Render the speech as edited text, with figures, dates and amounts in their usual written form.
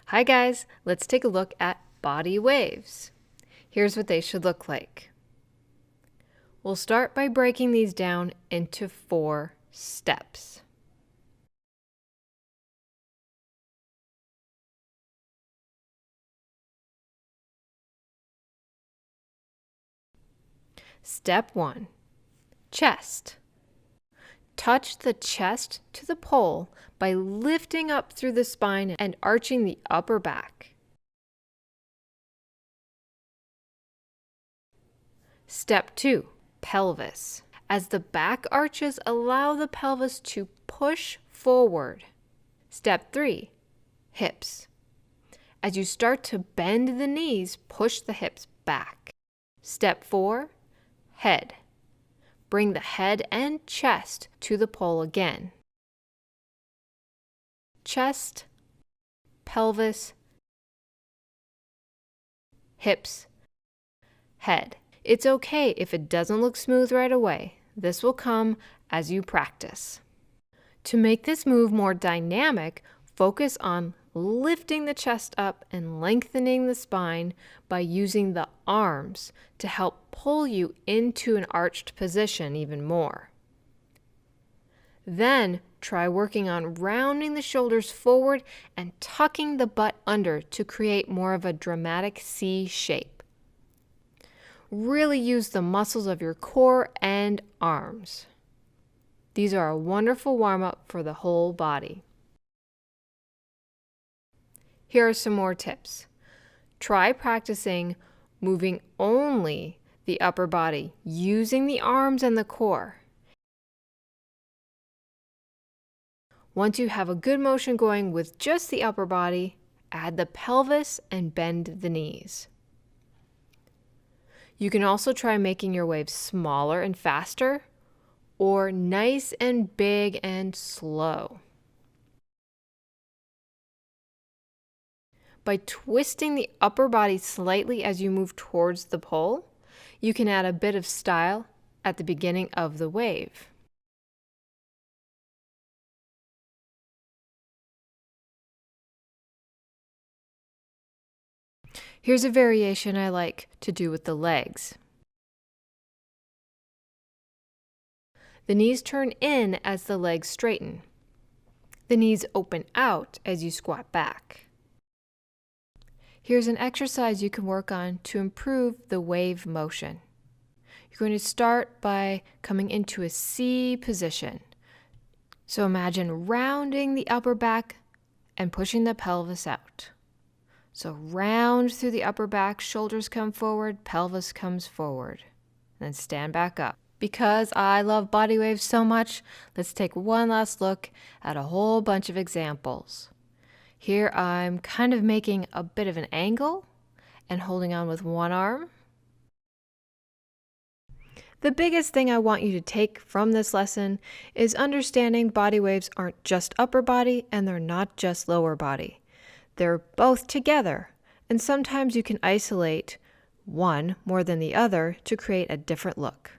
Hi guys, let's take a look at body waves. Here's what they should look like. We'll start by breaking these down into 4 steps. Step 1. Chest. Touch the chest to the pole by lifting up through the spine and arching the upper back. Step 2. Pelvis. As the back arches, allow the pelvis to push forward. Step 3. Hips. As you start to bend the knees, push the hips back. Step 4. Head. Bring the head and chest to the pole again. Chest, pelvis, hips, head. It's okay if it doesn't look smooth right away. This will come as you practice. To make this move more dynamic, focus on lifting the chest up and lengthening the spine by using the arms to help pull you into an arched position even more. Then try working on rounding the shoulders forward and tucking the butt under to create more of a dramatic C shape. Really use the muscles of your core and arms. These are a wonderful warm-up for the whole body. Here are some more tips. Try practicing moving only the upper body, using the arms and the core. Once you have a good motion going with just the upper body, add the pelvis and bend the knees. You can also try making your waves smaller and faster, or nice and big and slow. By twisting the upper body slightly as you move towards the pole, you can add a bit of style at the beginning of the wave. Here's a variation I like to do with the legs. The knees turn in as the legs straighten. The knees open out as you squat back. Here's an exercise you can work on to improve the wave motion. You're going to start by coming into a C position. So imagine rounding the upper back and pushing the pelvis out. So round through the upper back, shoulders come forward, pelvis comes forward. Then stand back up. Because I love body waves so much, let's take one last look at a whole bunch of examples. Here I'm kind of making a bit of an angle and holding on with one arm. The biggest thing I want you to take from this lesson is understanding body waves aren't just upper body and they're not just lower body. They're both together, and sometimes you can isolate one more than the other to create a different look.